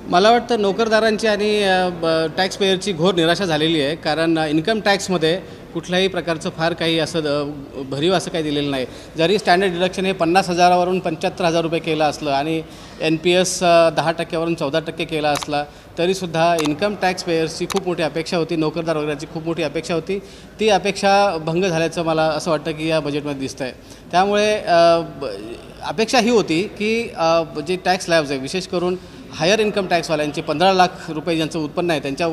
मला वाटतं नोकरदारांची आणि टॅक्स पेयरची घोर निराशा झालेली आहे, कारण इन्कम टॅक्समध्ये कुठल्याही प्रकारचं फार काही असं भरीव असं काही दिलेलं नाही. जरी स्टँडर्ड डिडक्शन हे 50,000वरून 75,000 रुपये केलं असलं आणि NPS 10%वरून 14% केला असला तरीसुद्धा इन्कम टॅक्स पेयर्सची खूप मोठी अपेक्षा होती, नोकरदार वर्गाची खूप मोठी अपेक्षा होती. ती अपेक्षा भंग झाल्याचं मला असं वाटतं की या बजेटमध्ये दिसतं आहे. त्यामुळे अपेक्षा ही होती की जे टॅक्स स्लॅब्स आहे, विशेष करून हायर इन्कम टॅक्सवाल्यांचे 15 लाख रुपये ज्यांचं उत्पन्न आहे त्यांच्या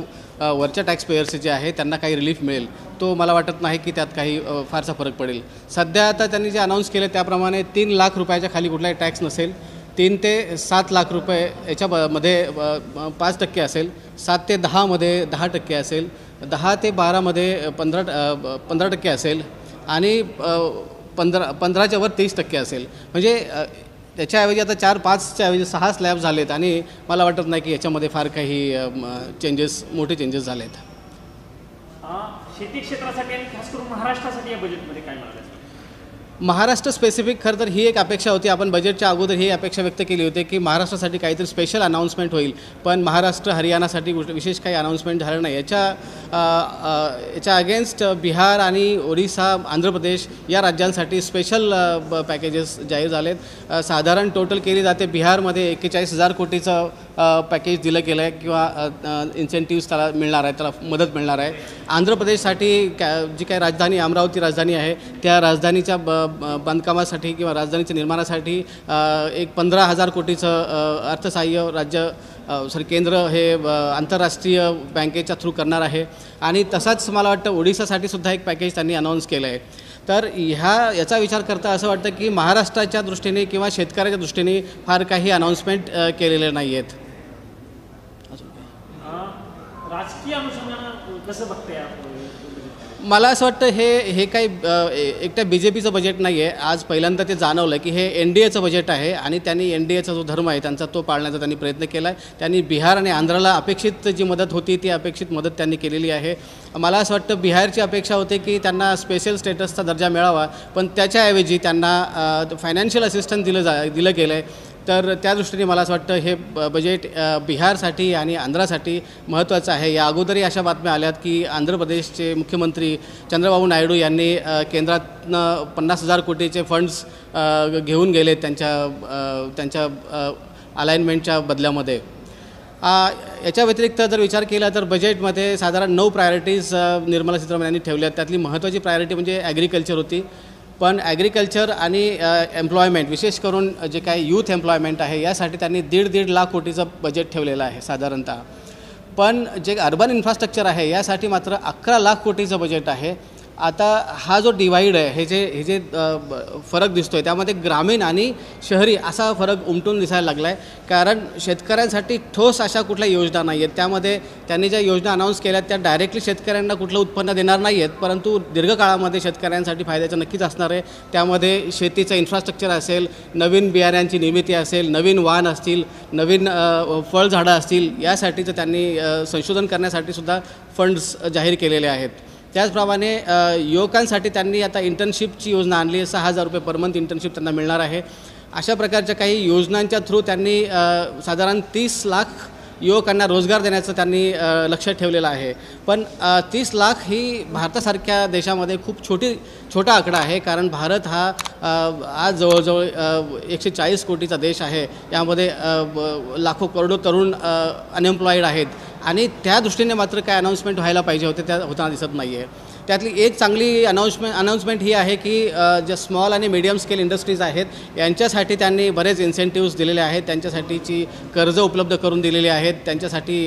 वरच्या टॅक्स पेयर्सचे जे आहे त्यांना काही रिलीफ मिळेल. तो मला वाटत नाही की त्यात काही फारसा फरक पडेल. सध्या आता त्यांनी जे अनाऊन्स केले त्याप्रमाणे 3 लाख रुपयाच्या खाली कुठलाही टॅक्स नसेल. 3 ते 7 लाख रुपये याच्यामध्ये 5% असेल, 7 ते 10मध्ये 10% असेल, 10 ते 12मध्ये 15% असेल आणि 15च्या वर 30% असेल. म्हणजे त्याच्याऐवजी आता 4-5च्या ऐवजी 6 स्लॅब झालेत आणि मला वाटत नाही की याच्यामध्ये फार काही मोठे चेंजेस झालेत. शेती क्षेत्रासाठी आणि खास करून महाराष्ट्रासाठी या बजेटमध्ये काय मिळालं? महाराष्ट्र स्पेसिफिक खरं तर ही एक अपेक्षा होती. आपण बजेटच्या अगोदर ही अपेक्षा व्यक्त केली होती की महाराष्ट्रासाठी काहीतरी स्पेशल अनाऊन्समेंट होईल, पण महाराष्ट्र हरियाणासाठी विशेष काही अनाऊन्समेंट झालं नाही. याच्या अगेन्स्ट बिहार आणि ओडिसा, आंध्र प्रदेश या राज्यांसाठी स्पेशल पॅकेजेस जाहीर झालेत. साधारण टोटल केली जाते बिहारमध्ये 41,000 कोटीचं पॅकेज दिलं गेलं आहे किंवा इन्सेंटिव्स त्याला मिळणार आहे, त्याला मदत मिळणार आहे. आंध्र प्रदेशसाठी जी काही राजधानी अमरावती राजधानी आहे त्या राजधानीच्या बांधकामासाठी किंवा राजधानीच्या निर्माणासाठी एक 15,000 कोटीचं अर्थसहाय्य केंद्र हे आंतरराष्ट्रीय बँकेच्या थ्रू करणार आहे. आणि तसाच मला वाटतं ओडिसासाठी सुद्धा एक पॅकेज त्यांनी अनाऊन्स केलं आहे. तर याचा विचार करता असं वाटतं की महाराष्ट्राच्या दृष्टीने किंवा शेतकऱ्याच्या दृष्टीने फार काही अनाऊन्समेंट केलेले नाही आहेत. राजकीय अनुषंगानं कसं बघते मला असं वाटतं हे काही एकट्या BJPचं बजेट नाही आहे. आज पहिल्यांदा ते जाणवलं की हे NDAचं बजेट आहे आणि त्यांनी NDAचा जो धर्म आहे त्यांचा तो पाळण्याचा त्यांनी प्रयत्न केला आहे. त्यांनी बिहार आणि आंध्राला अपेक्षित जी मदत होती ती अपेक्षित मदत त्यांनी केलेली आहे. मला असं वाटतं बिहारची अपेक्षा होती की त्यांना स्पेशल स्टेटसचा दर्जा मिळावा, पण त्याच्याऐवजी त्यांना फायनान्शियल असिस्टन्स दिलं गेलं आहे. तर त्या दृष्टीने मला असं वाटतं हे बजेट बिहारसाठी आणि आंध्रासाठी महत्त्वाचं आहे. या अगोदरही अशा बातम्या आल्यात की आंध्र प्रदेशचे मुख्यमंत्री चंद्रबाबू नायडू यांनी केंद्रातनं 50,000 कोटीचे फंड्स घेऊन गेले त्यांच्या अलाइनमेंटच्या बदल्यामध्ये. याच्या व्यतिरिक्त जर विचार केला तर बजेटमध्ये साधारण 9 प्रायोरिटीज निर्मला सीतारामन यांनी ठेवल्या. त्यातली महत्त्वाची प्रायोरिटी म्हणजे ॲग्रिकल्चर होती. पण ॲग्रिकल्चर आणि एम्प्लॉयमेंट, विशेष करून जे काही यूथ एम्प्लॉयमेंट आहे यासाठी त्यांनी 1.5 लाख कोटीचं बजेट ठेवलेलं आहे साधारणतः. पण जे अर्बन इन्फ्रास्ट्रक्चर आहे यासाठी मात्र 11 लाख कोटीचं बजेट आहे. आता हा जो डिवाईड आहे हे जे फरक दिसतो आहे त्यामध्ये ग्रामीण आणि शहरी असा फरक उमटून दिसायला लागला आहे. कारण शेतकऱ्यांसाठी ठोस अशा कुठल्या योजना नाही आहेत. त्यामध्ये त्यांनी ज्या योजना अनाऊन्स केल्या त्या डायरेक्टली शेतकऱ्यांना कुठलं उत्पन्न देणार नाही आहेत, परंतु दीर्घकाळामध्ये शेतकऱ्यांसाठी फायद्याचं नक्कीच असणार आहे. त्यामध्ये शेतीचं इन्फ्रास्ट्रक्चर असेल, नवीन बियाण्यांची निर्मिती असेल, नवीन वाहन असतील, नवीन फळझाडं असतील, यासाठीचं त्यांनी संशोधन करण्यासाठी सुद्धा फंड्स जाहीर केलेले आहेत. त्याचप्रमाणे युवकांसाठी त्यांनी आता इंटर्नशिपची योजना आणली आहे. 6,000 रुपये पर मंथ इंटर्नशिप त्यांना मिळणार आहे. अशा प्रकारच्या काही योजनांच्या थ्रू त्यांनी साधारण 30 लाख युवकांना रोजगार देण्याचं त्यांनी लक्ष ठेवलेलं आहे. पण 30 लाख ही भारतासारख्या देशामध्ये खूप छोटा आकडा आहे. कारण भारत हा आज जवळजवळ 140 कोटीचा देश आहे. यामध्ये लाखो करोडो तरुण अनएम्प्लॉईड आहेत आणि त्या दृष्टीने मात्र काय अनाऊन्समेंट व्हायला पाहिजे होते त्या होताना दिसत नाही आहे. त्यातली एक चांगली अनाऊन्समेंट ही आहे की ज्या स्मॉल आणि मीडियम स्केल इंडस्ट्रीज आहेत यांच्यासाठी त्यांनी बरेच इन्सेंटिव्स दिलेले आहेत. त्यांच्यासाठीची कर्ज उपलब्ध करून दिलेली आहेत. त्यांच्यासाठी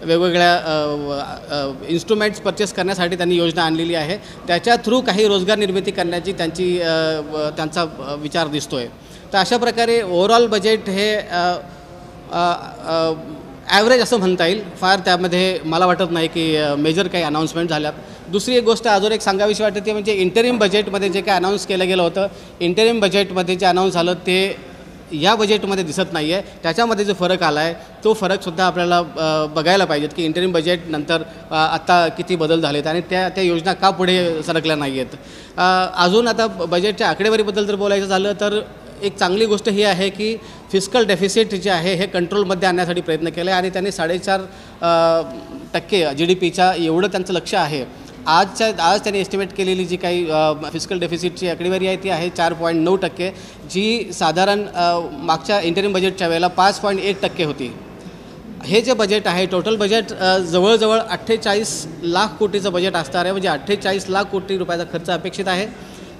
वेगवेगळ्या इन्स्ट्रुमेंट्स परचेस करण्यासाठी त्यांनी योजना आणलेली आहे. त्याच्या थ्रू काही रोजगार निर्मिती करण्याची त्यांचा विचार दिसतो आहे. तर अशा प्रकारे ओव्हरऑल बजेट हे ॲव्हरेज असं म्हणता येईल. फार त्यामध्ये मला वाटत नाही की मेजर काही अनाऊन्समेंट झाल्यात. दुसरी एक गोष्ट अजून एक सांगावीशी वाटते ती म्हणजे इंटरिम बजेटमध्ये जे काही अनाऊन्स केलं गेलं होतं, इंटरिम बजेटमध्ये जे अनाऊन्स झालं ते या बजेटमध्ये दिसत नाही आहे. त्याच्यामध्ये जो फरक आला आहे तो फरकसुद्धा आपल्याला बघायला पाहिजेत की इंटरिम बजेट नंतर आत्ता किती बदल झालेत आणि त्या योजना का पुढे सरकल्या नाही आहेत. अजून आता बजेटच्या आकडेवारीबद्दल जर बोलायचं झालं तर एक चांगली गोष्ट ही आहे की फिस्कल डेफिसिट जे आहे हे कंट्रोलमध्ये आणण्यासाठी प्रयत्न केले आणि त्यांनी 4.5% GDPच्या एवढं त्यांचं लक्ष आहे. आज त्यांनी एस्टिमेट केलेली जी काही फिस्कल डेफिसिटची आकडेवारी आहे ती आहे 4.9%, जी साधारण मागच्या इंटरिम बजेटच्या वेळेला 5.1% होती. हे जे बजेट आहे टोटल बजेट जवळजवळ 48 लाख कोटीचं बजेट असणार आहे. म्हणजे 48 लाख कोटी रुपयाचा खर्च अपेक्षित आहे.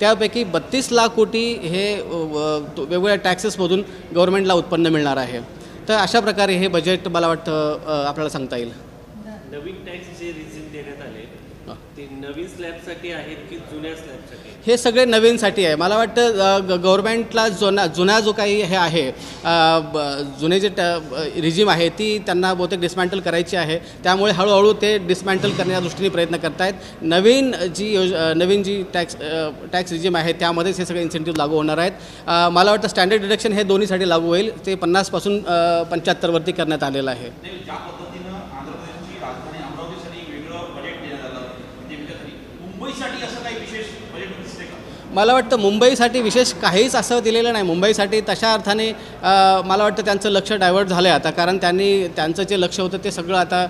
त्यापैकी 32 लाख कोटी हे वेगवेगळ्या टॅक्सेसमधून गव्हर्नमेंटला उत्पन्न मिळणार आहे. तर अशा प्रकारे हे बजेट मला वाटतं आपल्याला सांगता येईल. नवीन टॅक्स जे रिझिम देण्यात आले ते नवीन स्लॅबसाठी आहेत की जुन्या स्लॅबसाठी? हे सगळे नवीनसाठी आहे. मला वाटतं गव्हर्नमेंटला जुना जो काही हे आहे जुने जे रिजिम आहे ती त्यांना बहुतेक डिस्मॅन्टल करायची आहे. त्यामुळे हळूहळू ते डिस्मॅन्टल करण्याच्या दृष्टीने प्रयत्न करत आहेत. नवीन जी टॅक्स रिजिम आहे त्यामध्येच हे सगळे इन्सेंटिव्ह लागू होणार आहेत. मला वाटतं स्टँडर्ड डिडक्शन हे दोन्हीसाठी लागू होईल. ते 50 पासून 75 करण्यात आलेलं आहे. ज्या पद्धतीनं आंध्र प्रदेशची राजधानी अमरावतीसाठी वेगळं बजेट देण्यात आलं मुंबईसाठी असं काही विशेष बजेट दिसते का? मला वाटतं मुंबईसाठी विशेष काहीच असं दिलेलं नाही. मुंबईसाठी तशा अर्थाने मला वाटतं त्यांचं लक्ष डायव्हर्ट झालं आहे आता. कारण त्यांचं जे लक्ष होतं ते सगळं आता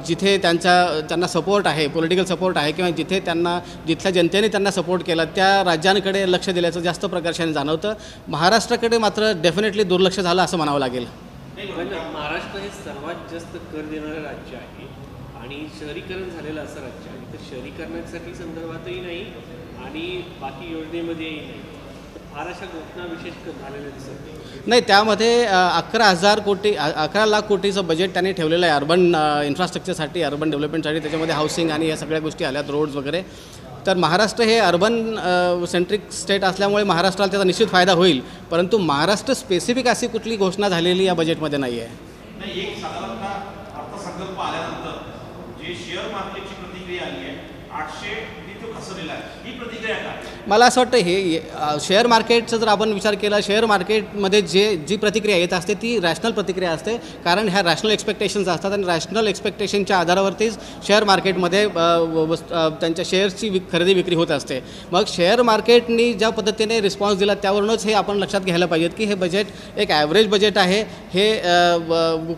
जिथे त्यांना सपोर्ट आहे, पॉलिटिकल सपोर्ट आहे किंवा जिथल्या जनतेने त्यांना सपोर्ट केला त्या राज्यांकडे लक्ष दिल्याचं जास्त प्रकर्षाने जाणवतं. महाराष्ट्राकडे मात्र डेफिनेटली दुर्लक्ष झालं असं म्हणावं लागेल. पण महाराष्ट्र हे सर्वात जास्त कर देणारं राज्य आहे आणि शहरीकरण झालेलं असं राज्य आहे. तर शहरीकरणासाठी संदर्भातही नाही आणि बाकी योजनेमध्येही नाही. तर फार अशा घोषणा विशेष झालेल्या दिसत नाही. त्यामध्ये 11 लाख कोटीचं बजेट त्यांनी ठेवलेलं आहे अर्बन इन्फ्रास्ट्रक्चरसाठी, अर्बन डेव्हलपमेंटसाठी. त्याच्यामध्ये हाऊसिंग आणि या सगळ्या गोष्टी आल्यात, रोड्स वगैरे. तर महाराष्ट्र हे अर्बन सेंट्रिक स्टेट असल्यामुळे महाराष्ट्राला त्याचा निश्चित फायदा होईल. परंतु महाराष्ट्र स्पेसिफिक अशी कुठली घोषणा झालेली या बजेटमध्ये नाही आहे. नाही, एक साधारणतः अर्थसंकल्प आल्यानंतर जे शेअर मार्केटची प्रतिक्रिया आली आहे 800 तो घसरलेला आहे, ही प्रतिक्रिया काय? मला असं वाटतं हे शेअर मार्केटचा जर आपण विचार केला, शेअर मार्केटमध्ये जी प्रतिक्रिया येत असते ती रॅशनल प्रतिक्रिया असते. कारण ह्या रॅशनल एक्सपेक्टेशन्स असतात आणि रॅशनल एक्सपेक्टेशनच्या आधारावरतीच शेअर मार्केटमध्ये त्यांच्या शेअर्सची खरेदी विक्री होत असते. मग शेअर मार्केटनी ज्या पद्धतीने रिस्पॉन्स दिला त्यावरूनच हे आपण लक्षात घ्यायला पाहिजेत की हे बजेट एक ॲव्हरेज बजेट आहे. हे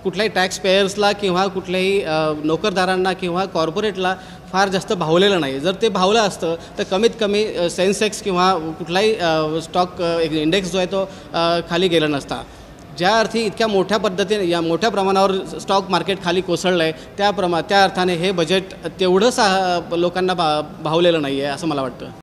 कुठल्याही टॅक्स पेयर्सला किंवा कुठल्याही नोकरदारांना किंवा कॉर्पोरेटला फार जास्त भावलेलं नाही. जर ते भावलं असतं तर कमीत कमी सेन्सेक्स किंवा कुठलाही स्टॉक इंडेक्स जो आहे तो खाली गेला नसता. ज्या अर्थी इतक्या मोठ्या पद्धतीने या मोठ्या प्रमाणावर स्टॉक मार्केट खाली कोसळलं आहे त्या अर्थाने हे बजेट तेवढंच लोकांना भावलेलं नाही आहे असं मला वाटतं.